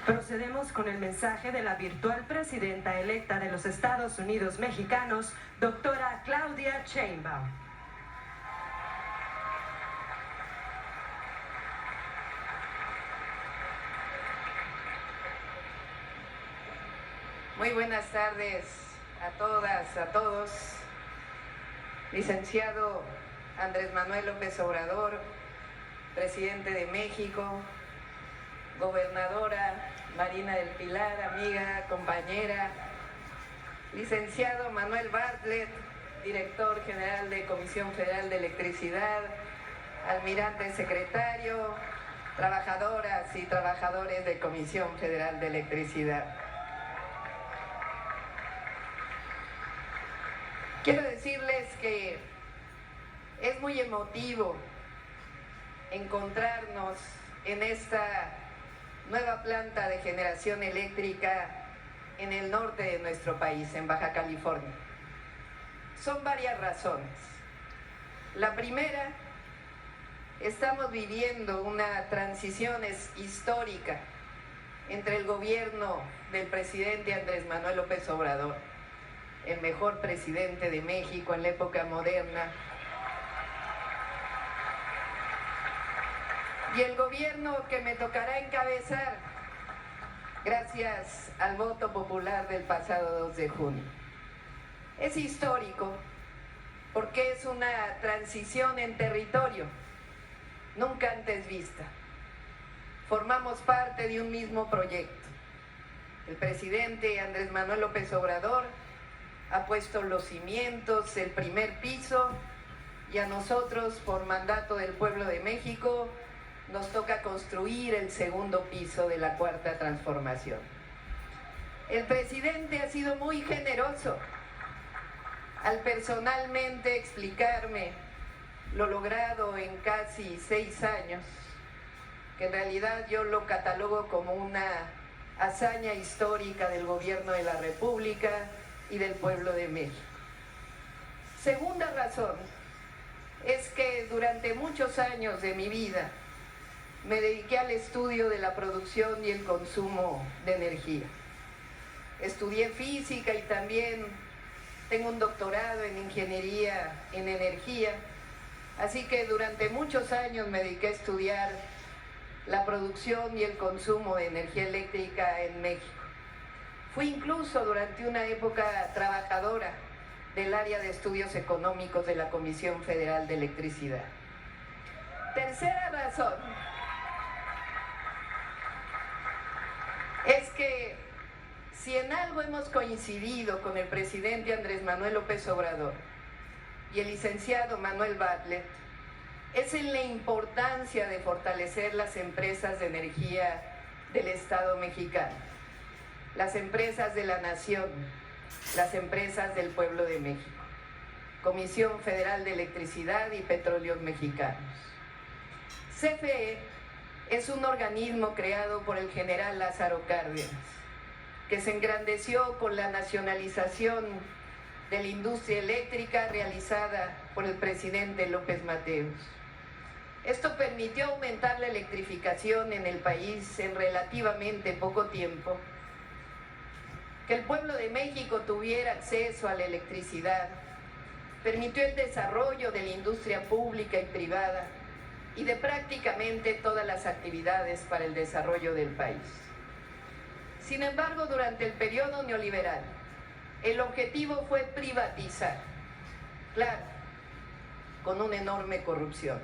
Procedemos con el mensaje de la virtual presidenta electa de los Estados Unidos mexicanos, doctora Claudia Sheinbaum. Muy buenas tardes a todas, a todos. Licenciado Andrés Manuel López Obrador, presidente de México, gobernadora Marina del Pilar, amiga, compañera, licenciado Manuel Bartlett, director general de Comisión Federal de Electricidad, almirante secretario, trabajadoras y trabajadores de Comisión Federal de Electricidad. Quiero decirles que es muy emotivo encontrarnos en esta nueva planta de generación eléctrica en el norte de nuestro país, en Baja California. Son varias razones. La primera, estamos viviendo una transición histórica entre el gobierno del presidente Andrés Manuel López Obrador, el mejor presidente de México en la época moderna, y el gobierno que me tocará encabezar gracias al voto popular del pasado 2 de junio. Es histórico porque es una transición en territorio nunca antes vista. Formamos parte de un mismo proyecto. El presidente Andrés Manuel López Obrador ha puesto los cimientos, el primer piso, y a nosotros, por mandato del pueblo de México, nos toca construir el segundo piso de la cuarta transformación. El presidente ha sido muy generoso al personalmente explicarme lo logrado en casi 6 años, que en realidad yo lo catalogo como una hazaña histórica del gobierno de la República y del pueblo de México. Segunda razón es que durante muchos años de mi vida me dediqué al estudio de la producción y el consumo de energía. Estudié física y también tengo un doctorado en ingeniería en energía, así que durante muchos años me dediqué a estudiar la producción y el consumo de energía eléctrica en México. Fui incluso durante una época trabajadora del área de estudios económicos de la Comisión Federal de Electricidad. Tercera razón es que si en algo hemos coincidido con el presidente Andrés Manuel López Obrador y el licenciado Manuel Bartlett, es en la importancia de fortalecer las empresas de energía del Estado mexicano, las empresas de la nación, las empresas del pueblo de México, Comisión Federal de Electricidad y Petróleos Mexicanos. CFE es un organismo creado por el general Lázaro Cárdenas, que se engrandeció con la nacionalización de la industria eléctrica realizada por el presidente López Mateos. Esto permitió aumentar la electrificación en el país en relativamente poco tiempo, que el pueblo de México tuviera acceso a la electricidad, permitió el desarrollo de la industria pública y privada y de prácticamente todas las actividades para el desarrollo del país. Sin embargo, durante el periodo neoliberal, el objetivo fue privatizar, claro, con una enorme corrupción.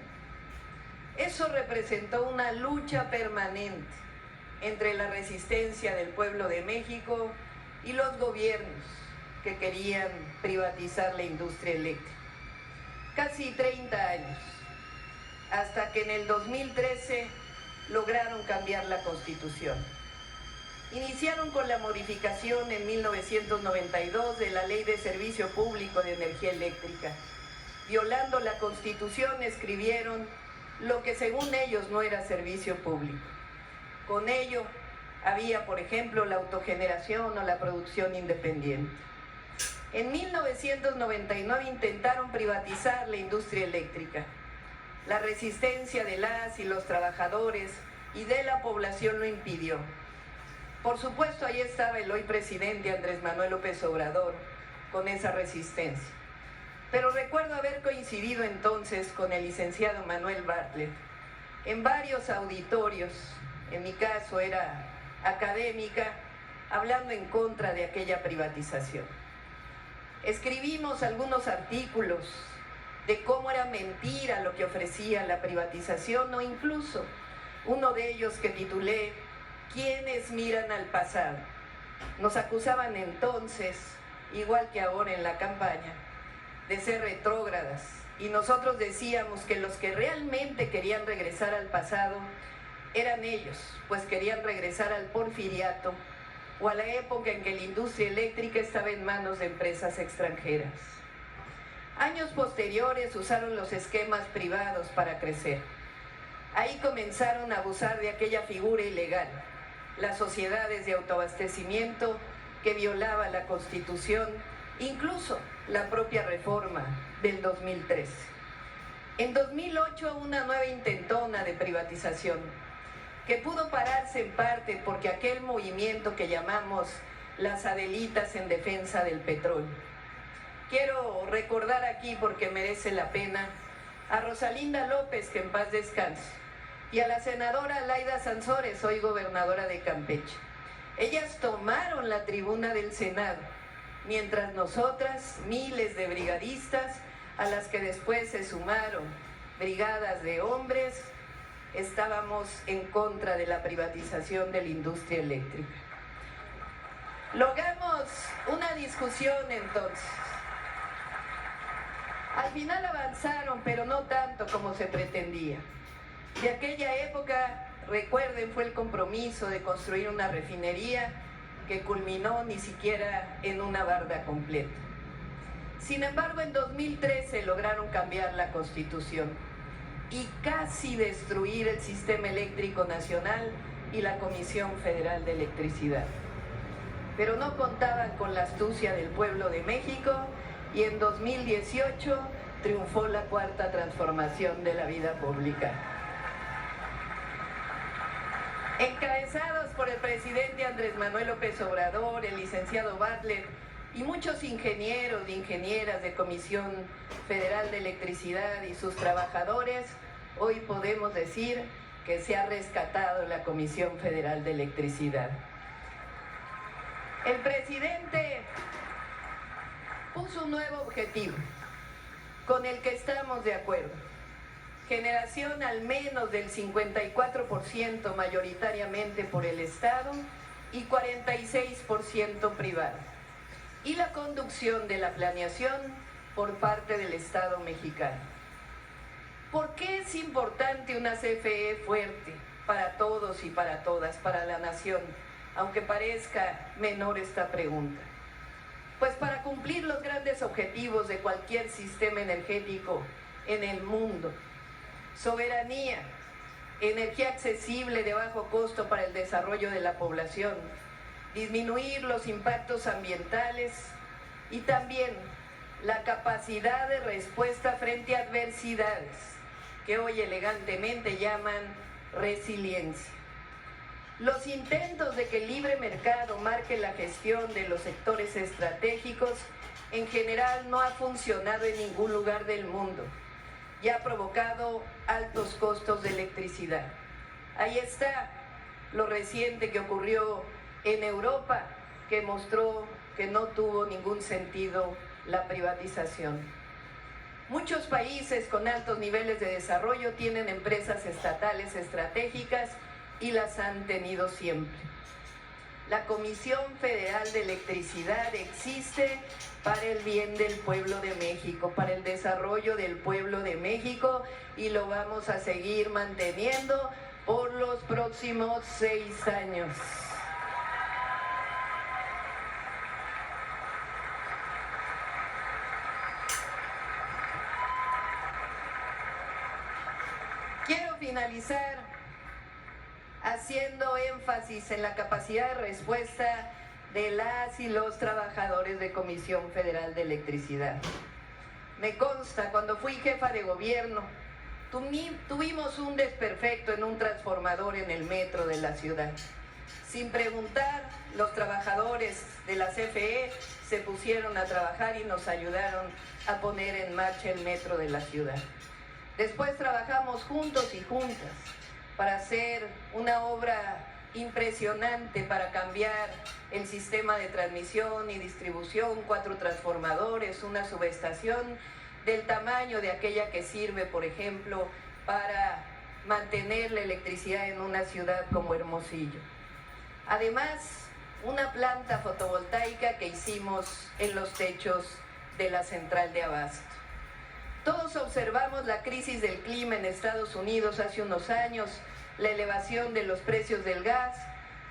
Eso representó una lucha permanente entre la resistencia del pueblo de México y los gobiernos que querían privatizar la industria eléctrica. Casi 30 años, hasta que en el 2013 lograron cambiar la Constitución. Iniciaron con la modificación en 1992 de la Ley de Servicio Público de Energía Eléctrica. Violando la Constitución, escribieron lo que según ellos no era servicio público. Con ello había, por ejemplo, la autogeneración o la producción independiente. En 1999 intentaron privatizar la industria eléctrica. La resistencia de las y los trabajadores y de la población lo impidió. Por supuesto, ahí estaba el hoy presidente Andrés Manuel López Obrador con esa resistencia. Pero recuerdo haber coincidido entonces con el licenciado Manuel Bartlett en varios auditorios, en mi caso era académica, hablando en contra de aquella privatización. Escribimos algunos artículos de cómo era mentira lo que ofrecía la privatización, o incluso uno de ellos que titulé ¿Quiénes miran al pasado? Nos acusaban entonces, igual que ahora en la campaña, de ser retrógradas, y nosotros decíamos que los que realmente querían regresar al pasado eran ellos, pues querían regresar al porfiriato o a la época en que la industria eléctrica estaba en manos de empresas extranjeras. Años posteriores usaron los esquemas privados para crecer. Ahí comenzaron a abusar de aquella figura ilegal, las sociedades de autoabastecimiento que violaba la Constitución, incluso la propia reforma del 2013. En 2008 una nueva intentona de privatización que pudo pararse en parte porque aquel movimiento que llamamos las Adelitas en defensa del petróleo. Quiero recordar aquí, porque merece la pena, a Rosalinda López, que en paz descanse, y a la senadora Laida Sansores, hoy gobernadora de Campeche. Ellas tomaron la tribuna del Senado, mientras nosotras, miles de brigadistas, a las que después se sumaron brigadas de hombres, estábamos en contra de la privatización de la industria eléctrica. Logramos una discusión entonces. Al final avanzaron, pero no tanto como se pretendía. De aquella época, recuerden, fue el compromiso de construir una refinería que culminó ni siquiera en una barda completa. Sin embargo, en 2013 lograron cambiar la Constitución y casi destruir el Sistema Eléctrico Nacional y la Comisión Federal de Electricidad. Pero no contaban con la astucia del pueblo de México y en 2018 triunfó la cuarta transformación de la vida pública. Encabezados por el presidente Andrés Manuel López Obrador, el licenciado Bartlett y muchos ingenieros e ingenieras de Comisión Federal de Electricidad y sus trabajadores, hoy podemos decir que se ha rescatado la Comisión Federal de Electricidad. El presidente puso un nuevo objetivo con el que estamos de acuerdo: generación al menos del 54% mayoritariamente por el Estado y 46% privado, y la conducción de la planeación por parte del Estado mexicano. ¿Por qué es importante una CFE fuerte para todos y para todas, para la nación? Aunque parezca menor esta pregunta. Pues para cumplir los grandes objetivos de cualquier sistema energético en el mundo: soberanía, energía accesible de bajo costo para el desarrollo de la población, disminuir los impactos ambientales y también la capacidad de respuesta frente a adversidades, que hoy elegantemente llaman resiliencia. Los intentos de que el libre mercado marque la gestión de los sectores estratégicos en general no ha funcionado en ningún lugar del mundo y ha provocado altos costos de electricidad. Ahí está lo reciente que ocurrió en Europa, que mostró que no tuvo ningún sentido la privatización. Muchos países con altos niveles de desarrollo tienen empresas estatales estratégicas y las han tenido siempre. La Comisión Federal de Electricidad existe para el bien del pueblo de México, para el desarrollo del pueblo de México, y lo vamos a seguir manteniendo por los próximos 6 años. Quiero finalizar haciendo énfasis en la capacidad de respuesta de las y los trabajadores de Comisión Federal de Electricidad. Me consta, cuando fui jefa de gobierno, tuvimos un desperfecto en un transformador en el metro de la ciudad. Sin preguntar, los trabajadores de la CFE se pusieron a trabajar y nos ayudaron a poner en marcha el metro de la ciudad. Después trabajamos juntos y juntas para hacer una obra impresionante para cambiar el sistema de transmisión y distribución, 4 transformadores, una subestación del tamaño de aquella que sirve, por ejemplo, para mantener la electricidad en una ciudad como Hermosillo. Además, una planta fotovoltaica que hicimos en los techos de la central de abasto. Todos observamos la crisis del clima en Estados Unidos hace unos años, la elevación de los precios del gas,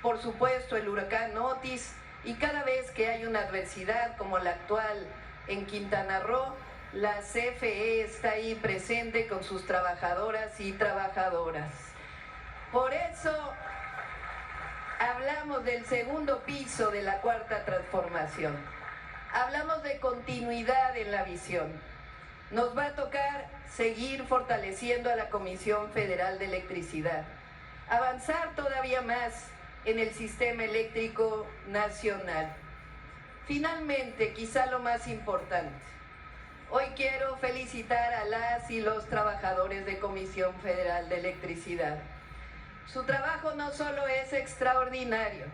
por supuesto el huracán Otis, y cada vez que hay una adversidad como la actual en Quintana Roo, la CFE está ahí presente con sus trabajadoras y trabajadoras. Por eso hablamos del segundo piso de la cuarta transformación. Hablamos de continuidad en la visión. Nos va a tocar seguir fortaleciendo a la Comisión Federal de Electricidad, avanzar todavía más en el sistema eléctrico nacional. Finalmente, quizá lo más importante, hoy quiero felicitar a las y los trabajadores de Comisión Federal de Electricidad. Su trabajo no solo es extraordinario,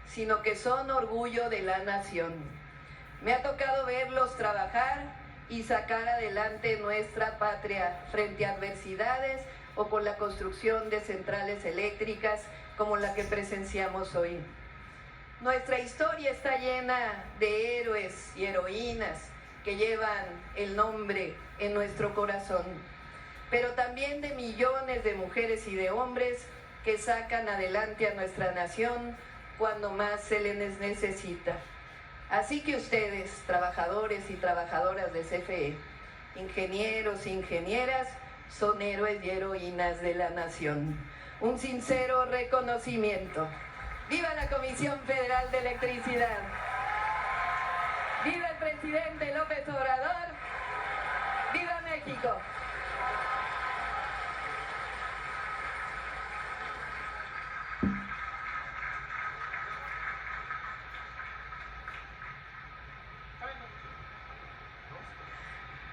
sino que son orgullo de la nación. Me ha tocado verlos trabajar y sacar adelante nuestra patria frente a adversidades o por la construcción de centrales eléctricas como la que presenciamos hoy. Nuestra historia está llena de héroes y heroínas que llevan el nombre en nuestro corazón, pero también de millones de mujeres y de hombres que sacan adelante a nuestra nación cuando más se les necesita. Así que ustedes, trabajadores y trabajadoras de CFE, ingenieros e ingenieras, son héroes y heroínas de la nación. Un sincero reconocimiento. ¡Viva la Comisión Federal de Electricidad! ¡Viva el presidente López Obrador! ¡Viva México!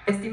Estimado